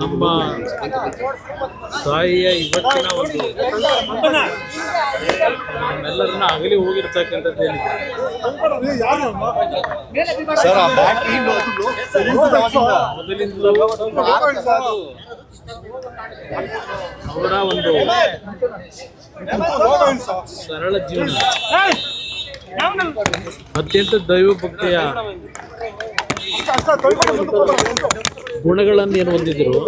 ನಮ್ಮ ತಾಯಿಯ ಇವತ್ತಿನ ಒಂದು ನಮ್ಮೆಲ್ಲರನ್ನ ಅಗಲಿ ಹೋಗಿರ್ತಕ್ಕಂಥದ್ದು ಏನಿದೆ ಮೊದಲಿಂದಲೂ ಅವರ ಒಂದು ಸರಳ ಜೀವನ, ಅತ್ಯಂತ ದೈವಭಕ್ತಿಯ ಗುಣಗಳನ್ನು ಏನು ಹೊಂದಿದ್ರು.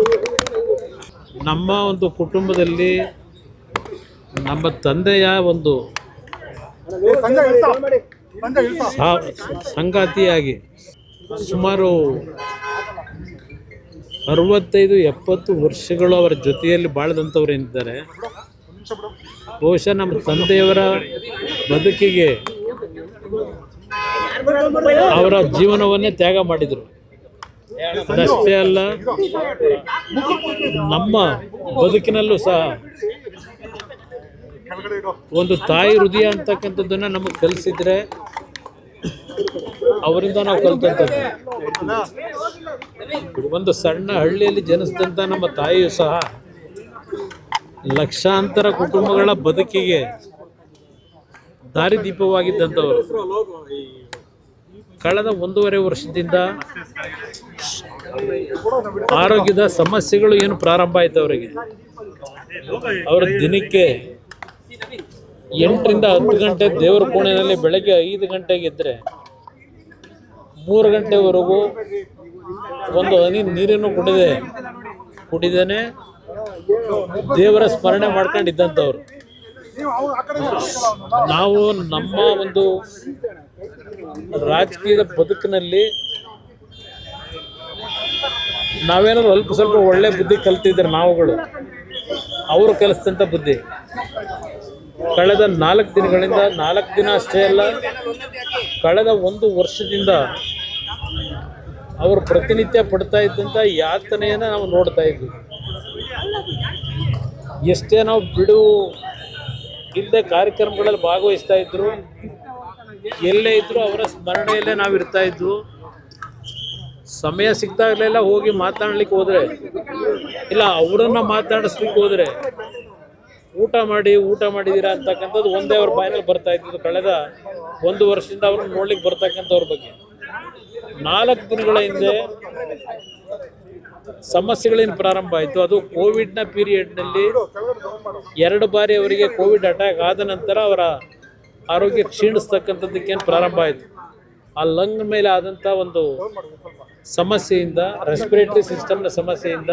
ನಮ್ಮ ಒಂದು ಕುಟುಂಬದಲ್ಲಿ ನಮ್ಮ ತಂದೆಯ ಒಂದು ಸಂಗಾತಿಯಾಗಿ ಸುಮಾರು 65-70 ವರ್ಷಗಳು ಅವರ ಜೊತೆಯಲ್ಲಿ ಬಾಳದಂಥವ್ರು ಏನಿದ್ದಾರೆ, ಬಹುಶಃ ನಮ್ಮ ತಂದೆಯವರ ಬದುಕಿಗೆ ಅವರ ಜೀವನವನ್ನೇ ತ್ಯಾಗ ಮಾಡಿದರು. ಅದಷ್ಟೇ ಅಲ್ಲ, ನಮ್ಮ ಬದುಕಿನಲ್ಲೂ ಸಹ ಒಂದು ತಾಯಿ ಹೃದಯ ಅಂತಕ್ಕಂಥದ್ದನ್ನು ನಮಗೆ ಕಲಿಸಿದ್ರೆ ಅವರಿಂದ ನಾವು ಕಲಿತಂಥದ್ದು. ಒಂದು ಸಣ್ಣ ಹಳ್ಳಿಯಲ್ಲಿ ಜನಿಸಿದಂಥ ನಮ್ಮ ತಾಯಿಯು ಸಹ ಲಕ್ಷಾಂತರ ಕುಟುಂಬಗಳ ಬದುಕಿಗೆ ದಾರಿದೀಪವಾಗಿದ್ದಂಥವರು. ಕಳೆದ 1.5 ವರ್ಷದಿಂದ ಆರೋಗ್ಯದ ಸಮಸ್ಯೆಗಳು ಏನು ಪ್ರಾರಂಭ ಆಯಿತು ಅವರಿಗೆ. ಅವರ ದಿನಕ್ಕೆ 8ರಿಂದ 10 ಗಂಟೆ ದೇವರ ಕೋಣೆಯಲ್ಲಿ ಬೆಳಗ್ಗೆ 5 ಗಂಟೆಗೆ ಇದ್ದರೆ 3 ಗಂಟೆವರೆಗೂ ಒಂದು ಹನಿ ನೀರನ್ನು ಕುಡಿದೇನೆ ದೇವರ ಸ್ಮರಣೆ ಮಾಡ್ಕೊಂಡಿದ್ದಂಥವ್ರು. ನಾವು ನಮ್ಮ ಒಂದು ರಾಜಕೀಯದ ಬದುಕಿನಲ್ಲಿ ನಾವೇನಾದ್ರು ಅಲ್ಪ ಸ್ವಲ್ಪ ಒಳ್ಳೆ ಬುದ್ಧಿ ಕಲ್ತಿದ್ರೆ ನಾವುಗಳು, ಅವರು ಕಲಿಸಿದಂಥ ಬುದ್ಧಿ ಕಳೆದ 4 ದಿನಗಳಿಂದ 4 ದಿನ ಅಷ್ಟೇ ಅಲ್ಲ, ಕಳೆದ 1 ವರ್ಷದಿಂದ ಅವರು ಪ್ರತಿನಿತ್ಯ ಪಡ್ತಾ ಇದ್ದಂಥ ಯಾತನೆಯನ್ನು ನಾವು ನೋಡ್ತಾ ಇದ್ವಿ. ಎಷ್ಟೇ ನಾವು ಬಿಡುವು ಇಲ್ಲದೆ ಕಾರ್ಯಕ್ರಮಗಳಲ್ಲಿ ಭಾಗವಹಿಸ್ತಾ ಇದ್ರು, ಎಲ್ಲೇ ಇದ್ದರೂ ಅವರ ಸ್ಮರಣೆಯಲ್ಲೇ ನಾವು ಇರ್ತಾ ಇದ್ವು. ಸಮಯ ಸಿಕ್ತಾಗಲೆಲ್ಲ ಹೋಗಿ ಮಾತಾಡ್ಲಿಕ್ಕೆ ಹೋದರೆ, ಇಲ್ಲ ಅವರನ್ನು ಮಾತಾಡಿಸ್ಲಿಕ್ಕೆ ಹೋದರೆ ಊಟ ಮಾಡಿದ್ದೀರಾ ಅಂತಕ್ಕಂಥದ್ದು ಒಂದೇ ಅವ್ರ ಬಾಯಿನಲ್ಲಿ ಬರ್ತಾ ಇದ್ದು. ಕಳೆದ 1 ವರ್ಷದಿಂದ ಅವ್ರನ್ನ ನೋಡ್ಲಿಕ್ಕೆ ಬರ್ತಕ್ಕಂಥವ್ರ ಬಗ್ಗೆ 4 ದಿನಗಳ ಹಿಂದೆ ಸಮಸ್ಯೆಗಳೇನು ಪ್ರಾರಂಭ ಆಯಿತು, ಅದು ಕೋವಿಡ್ನ ಪೀರಿಯಡ್ನಲ್ಲಿ 2 ಬಾರಿ ಅವರಿಗೆ ಕೋವಿಡ್ ಅಟ್ಯಾಕ್ ಆದ ನಂತರ ಅವರ ಆರೋಗ್ಯ ಕ್ಷೀಣಿಸ್ತಕ್ಕಂಥದ್ದಕ್ಕೇನು ಪ್ರಾರಂಭ ಆಯಿತು. ಆ ಲಂಗ್ ಮೇಲೆ ಆದಂಥ ಒಂದು ಸಮಸ್ಯೆಯಿಂದ, ರೆಸ್ಪಿರೇಟರಿ ಸಿಸ್ಟಮ್ನ ಸಮಸ್ಯೆಯಿಂದ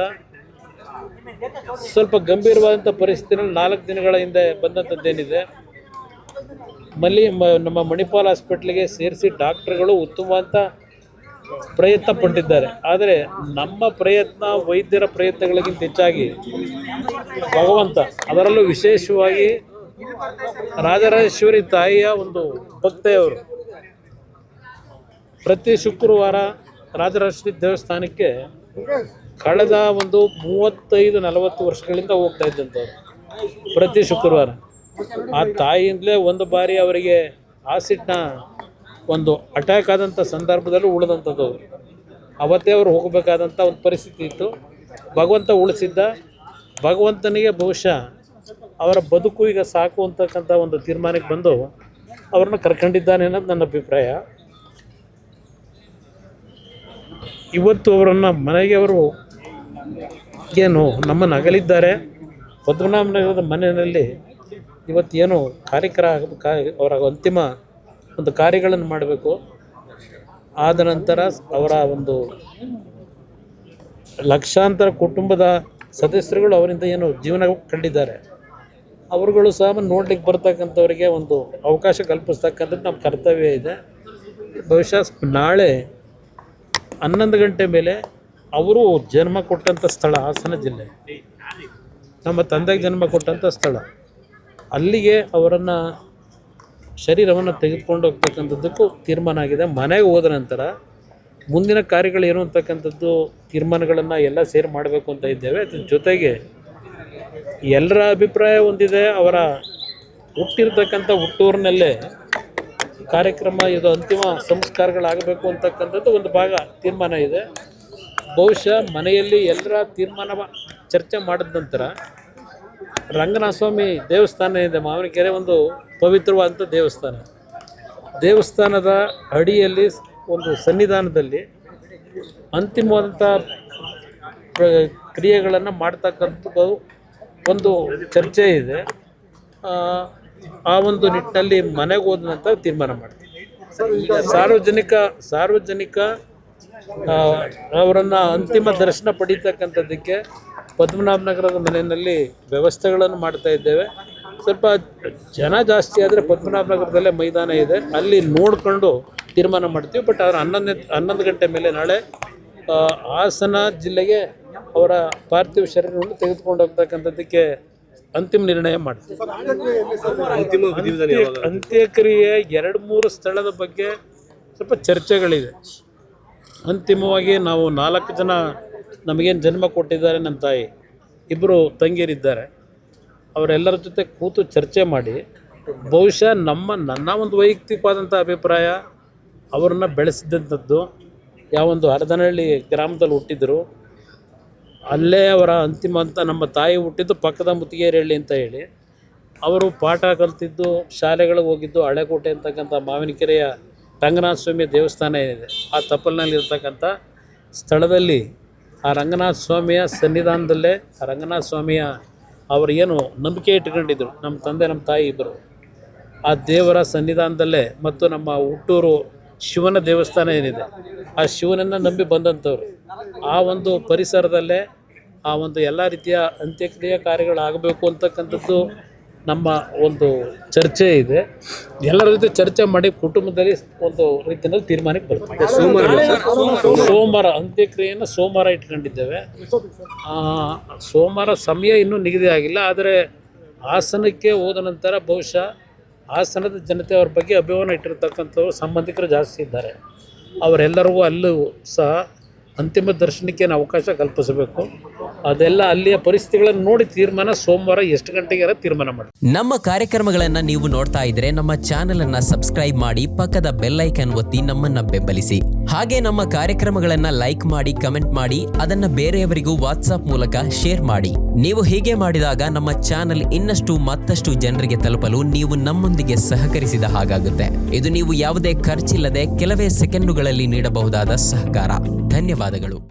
ಸ್ವಲ್ಪ ಗಂಭೀರವಾದಂಥ ಪರಿಸ್ಥಿತಿಯಲ್ಲಿ 4 ದಿನಗಳ ಹಿಂದೆ ಬಂದಂಥದ್ದೇನಿದೆ, ನಮ್ಮ ಮಣಿಪಾಲ್ ಹಾಸ್ಪಿಟ್ಲಿಗೆ ಸೇರಿಸಿ ಡಾಕ್ಟರ್ಗಳು ಉತ್ತಮವಾದ ಪ್ರಯತ್ನ ಪಟ್ಟಿದ್ದಾರೆ. ಆದರೆ ನಮ್ಮ ಪ್ರಯತ್ನ, ವೈದ್ಯರ ಪ್ರಯತ್ನಗಳಿಗಿಂತ ಹೆಚ್ಚಾಗಿ ಭಗವಂತ, ಅದರಲ್ಲೂ ವಿಶೇಷವಾಗಿ ರಾಜರಾಜೇಶ್ವರಿ ತಾಯಿಯ ಒಂದು ಭಕ್ತೆಯವರು ಪ್ರತಿ ಶುಕ್ರವಾರ ರಾಜರಾಜೇಶ್ವರಿ ದೇವಸ್ಥಾನಕ್ಕೆ ಕಳೆದ ಒಂದು 35-40 ವರ್ಷಗಳಿಂದ ಹೋಗ್ತಾ ಇದ್ದಂಥವ್ರು ಪ್ರತಿ ಶುಕ್ರವಾರ. ಆ ತಾಯಿಯಿಂದಲೇ ಒಂದು ಬಾರಿ ಅವರಿಗೆ ಆಸಿಡ್ನ ಒಂದು ಅಟ್ಯಾಕ್ ಆದಂಥ ಸಂದರ್ಭದಲ್ಲೂ ಉಳಿದಂಥದ್ದು. ಅವತ್ತೇ ಅವರು ಹೋಗಬೇಕಾದಂಥ ಒಂದು ಪರಿಸ್ಥಿತಿ ಇತ್ತು. ಭಗವಂತ ಉಳಿಸಿದ್ದ. ಭಗವಂತನಿಗೆ ಬಹುಶಃ ಅವರ ಬದುಕು ಈಗ ಸಾಕು ಅಂತಕ್ಕಂಥ ಒಂದು ತೀರ್ಮಾನಕ್ಕೆ ಬಂದು ಅವ್ರನ್ನ ಕರ್ಕೊಂಡಿದ್ದಾನೆ ಅನ್ನೋದು ನನ್ನ ಅಭಿಪ್ರಾಯ. ಇವತ್ತು ಅವರನ್ನು ಮನೆಗೆ ಅವರು ಏನು ನಮ್ಮನ್ನು ಅಗಲಿದ್ದಾರೆ. ಪದ್ಮನಾಭನಗರದ ಮನೆಯಲ್ಲಿ ಇವತ್ತೇನು ಅವರ ಅಂತಿಮ ಒಂದು ಕಾರ್ಯಗಳನ್ನು ಮಾಡಬೇಕು. ಆದ ನಂತರ ಅವರ ಒಂದು ಲಕ್ಷಾಂತರ ಕುಟುಂಬದ ಸದಸ್ಯರುಗಳು ಅವರಿಂದ ಏನು ಜೀವನ ಕಂಡಿದ್ದಾರೆ, ಅವರುಗಳು ಸಹ ನೋಡ್ಲಿಕ್ಕೆ ಬರ್ತಕ್ಕಂಥವರಿಗೆ ಒಂದು ಅವಕಾಶ ಕಲ್ಪಿಸ್ತಕ್ಕಂಥದ್ದು ನಮ್ಮ ಕರ್ತವ್ಯ ಇದೆ. ಬಹುಶಃ ನಾಳೆ 11 ಗಂಟೆ ಮೇಲೆ ಅವರು ಜನ್ಮ ಕೊಟ್ಟಂಥ ಸ್ಥಳ ಹಾಸನ ಜಿಲ್ಲೆ, ನಮ್ಮ ತಂದೆಗೆ ಜನ್ಮ ಕೊಟ್ಟಂಥ ಸ್ಥಳ, ಅಲ್ಲಿಗೆ ಅವರನ್ನು ಶರೀರವನ್ನು ತೆಗೆದುಕೊಂಡು ಹೋಗ್ತಕ್ಕಂಥದ್ದಕ್ಕೂ ತೀರ್ಮಾನ ಆಗಿದೆ. ಮನೆಗೆ ಹೋದ ನಂತರ ಮುಂದಿನ ಕಾರ್ಯಗಳೇನು ಅಂತಕ್ಕಂಥದ್ದು ತೀರ್ಮಾನಗಳನ್ನು ಎಲ್ಲ ಸೇರಿ ಮಾಡಬೇಕು ಅಂತ ಇದ್ದೇವೆ. ಅದ್ರ ಜೊತೆಗೆ ಎಲ್ಲರ ಅಭಿಪ್ರಾಯ ಹೊಂದಿದೆ. ಅವರ ಹುಟ್ಟಿರ್ತಕ್ಕಂಥ ಹುಟ್ಟೂರಿನಲ್ಲೇ ಕಾರ್ಯಕ್ರಮ, ಇದು ಅಂತಿಮ ಸಂಸ್ಕಾರಗಳಾಗಬೇಕು ಅಂತಕ್ಕಂಥದ್ದು ಒಂದು ಭಾಗ ತೀರ್ಮಾನ ಇದೆ. ಬಹುಶಃ ಮನೆಯಲ್ಲಿ ಎಲ್ಲರ ತೀರ್ಮಾನ ಚರ್ಚೆ ಮಾಡಿದ ನಂತರ ರಂಗನಾಥ ಸ್ವಾಮಿ ದೇವಸ್ಥಾನ ಇದೆ, ಮಾವಿನಕೆರೆ ಒಂದು ಪವಿತ್ರವಾದಂಥ ದೇವಸ್ಥಾನದ ಅಡಿಯಲ್ಲಿ ಒಂದು ಸನ್ನಿಧಾನದಲ್ಲಿ ಅಂತಿಮವಾದಂಥ ಕ್ರಿಯೆಗಳನ್ನು ಮಾಡ್ತಕ್ಕಂಥದ್ದು ಒಂದು ಚರ್ಚೆ ಇದೆ. ಆ ಒಂದು ನಿಟ್ಟಿನಲ್ಲಿ ಮನೆಗೆ ಹೋದ ನಂತರ ತೀರ್ಮಾನ ಮಾಡ್ತೀವಿ. ಸಾರ್ವಜನಿಕ ಅವರನ್ನು ಅಂತಿಮ ದರ್ಶನ ಪಡೀತಕ್ಕಂಥದ್ದಕ್ಕೆ ಪದ್ಮನಾಭನಗರದ ಮನೆಯಲ್ಲಿ ವ್ಯವಸ್ಥೆಗಳನ್ನು ಮಾಡ್ತಾ ಇದ್ದೇವೆ. ಸ್ವಲ್ಪ ಜನ ಜಾಸ್ತಿ ಆದರೆ ಪದ್ಮನಾಭನಗರದಲ್ಲೇ ಮೈದಾನ ಇದೆ, ಅಲ್ಲಿ ನೋಡಿಕೊಂಡು ತೀರ್ಮಾನ ಮಾಡ್ತೀವಿ. ಬಟ್ ಅವ್ರು 11 ಗಂಟೆ ಮೇಲೆ ನಾಳೆ ಹಾಸನ ಜಿಲ್ಲೆಗೆ ಅವರ ಪಾರ್ಥಿವ ಶರೀರವನ್ನು ತೆಗೆದುಕೊಂಡು ಹೋಗ್ತಕ್ಕಂಥದ್ದಕ್ಕೆ ಅಂತಿಮ ನಿರ್ಣಯ ಮಾಡ್ತೀವಿ. ಅಂತ್ಯಕ್ರಿಯೆ 2-3 ಸ್ಥಳದ ಬಗ್ಗೆ ಸ್ವಲ್ಪ ಚರ್ಚೆಗಳಿದೆ. ಅಂತಿಮವಾಗಿ ನಾವು 4 ಜನ ನಮಗೇನು ಜನ್ಮ ಕೊಟ್ಟಿದ್ದಾರೆ, ನಮ್ಮ ತಾಯಿ 2 ತಂಗಿಯರಿದ್ದಾರೆ, ಅವರೆಲ್ಲರ ಜೊತೆ ಕೂತು ಚರ್ಚೆ ಮಾಡಿ ಬಹುಶಃ ನನ್ನ ಒಂದು ವೈಯಕ್ತಿಕವಾದಂಥ ಅಭಿಪ್ರಾಯ, ಅವ್ರನ್ನ ಬೆಳೆಸಿದಂಥದ್ದು ಯಾವೊಂದು ಹರದನಹಳ್ಳಿ ಗ್ರಾಮದಲ್ಲಿ ಹುಟ್ಟಿದ್ರು, ಅಲ್ಲೇ ಅವರ ಅಂತಿಮ ಅಂತ ನಮ್ಮ ತಾಯಿ ಹುಟ್ಟಿದ್ದು ಪಕ್ಕದ ಮುತ್ತಿಗೆರೆಹಳ್ಳಿ ಅಂತ ಹೇಳಿ, ಅವರು ಪಾಠ ಕಲ್ತಿದ್ದು ಶಾಲೆಗಳಿಗೆ ಹೋಗಿದ್ದು ಹಳೆಕೋಟೆ ಅಂತಕ್ಕಂಥ ಮಾವಿನಕೆರೆಯ ರಂಗನಾಥ ಸ್ವಾಮಿಯ ದೇವಸ್ಥಾನ ಏನಿದೆ ಆ ತಪ್ಪಲಿನಲ್ಲಿರ್ತಕ್ಕಂಥ ಸ್ಥಳದಲ್ಲಿ ಆ ರಂಗನಾಥ ಸ್ವಾಮಿಯ ಸನ್ನಿಧಾನದಲ್ಲೇ ಆ ರಂಗನಾಥ ಸ್ವಾಮಿಯ ಅವರು ಏನು ನಂಬಿಕೆ ಇಟ್ಕೊಂಡಿದ್ರು, ನಮ್ಮ ತಂದೆ ನಮ್ಮ ತಾಯಿ ಇಬ್ಬರು, ಆ ದೇವರ ಸನ್ನಿಧಾನದಲ್ಲೇ ಮತ್ತು ನಮ್ಮ ಹುಟ್ಟೂರು ಶಿವನ ದೇವಸ್ಥಾನ ಏನಿದೆ ಆ ಶಿವನನ್ನು ನಂಬಿ ಬಂದಂಥವ್ರು, ಆ ಒಂದು ಪರಿಸರದಲ್ಲೇ ಆ ಒಂದು ಎಲ್ಲ ರೀತಿಯ ಅಂತ್ಯಕ್ರಿಯೆ ಕಾರ್ಯಗಳಾಗಬೇಕು ಅಂತಕ್ಕಂಥದ್ದು ನಮ್ಮ ಒಂದು ಚರ್ಚೆ ಇದೆ. ಎಲ್ಲರ ಜೊತೆ ಚರ್ಚೆ ಮಾಡಿ ಕುಟುಂಬದಲ್ಲಿ ಒಂದು ರೀತಿಯಲ್ಲಿ ತೀರ್ಮಾನಕ್ಕೆ ಬರ್ತೀವಿ. ಸೋಮವಾರ ಅಂತ್ಯಕ್ರಿಯೆಯನ್ನು ಸೋಮವಾರ ಇಟ್ಕೊಂಡಿದ್ದೇವೆ. ಸೋಮವಾರ ಸಮಯ ಇನ್ನೂ ನಿಗದಿ ಆಗಿಲ್ಲ, ಆದರೆ ಹಾಸನಕ್ಕೆ ಹೋದ ನಂತರ ಬಹುಶಃ ಹಾಸನದ ಜನತೆ ಅವ್ರ ಬಗ್ಗೆ ಅಭಿಮಾನ ಇಟ್ಟಿರ್ತಕ್ಕಂಥವ್ರು ಸಂಬಂಧಿಕರು ಜಾಸ್ತಿ ಇದ್ದಾರೆ. ಅವರೆಲ್ಲರಿಗೂ ಅಲ್ಲೂ ಸಹ ಅಂತಿಮ ದರ್ಶನಕ್ಕೆ ಅವಕಾಶ ಕಲ್ಪಿಸಬೇಕು. ಅದೆಲ್ಲ ಅಲ್ಲಿಯ ಪರಿಸ್ಥಿತಿಗಳನ್ನು ನೋಡಿ ತೀರ್ಮಾನ ಸೋಮವಾರ ಎಷ್ಟು ಗಂಟೆಗೆ ತೀರ್ಮಾನ ಮಾಡಿ. ನಮ್ಮ ಕಾರ್ಯಕ್ರಮಗಳನ್ನು ನೀವು ನೋಡ್ತಾ ಇದ್ರೆ ನಮ್ಮ ಚಾನೆಲ್ ಅನ್ನ ಸಬ್ಸ್ಕ್ರೈಬ್ ಮಾಡಿ, ಪಕ್ಕದ ಬೆಲ್ ಐಕನ್ ಒತ್ತಿ ನಮ್ಮನ್ನ ಬೆಂಬಲಿಸಿ. ಹಾಗೆ ನಮ್ಮ ಕಾರ್ಯಕ್ರಮಗಳನ್ನ ಲೈಕ್ ಮಾಡಿ, ಕಮೆಂಟ್ ಮಾಡಿ, ಅದನ್ನ ಬೇರೆಯವರಿಗೂ ವಾಟ್ಸ್ಆಪ್ ಮೂಲಕ ಶೇರ್ ಮಾಡಿ. ನೀವು ಹೀಗೆ ಮಾಡಿದಾಗ ನಮ್ಮ ಚಾನೆಲ್ ಮತ್ತಷ್ಟು ಜನರಿಗೆ ತಲುಪಲು ನೀವು ನಮ್ಮೊಂದಿಗೆ ಸಹಕರಿಸಿದ ಹಾಗಾಗುತ್ತೆ. ಇದು ನೀವು ಯಾವುದೇ ಖರ್ಚಿಲ್ಲದೆ ಕೆಲವೇ ಸೆಕೆಂಡುಗಳಲ್ಲಿ ನೀಡಬಹುದಾದ ಸಹಕಾರ. ಧನ್ಯವಾದಗಳು.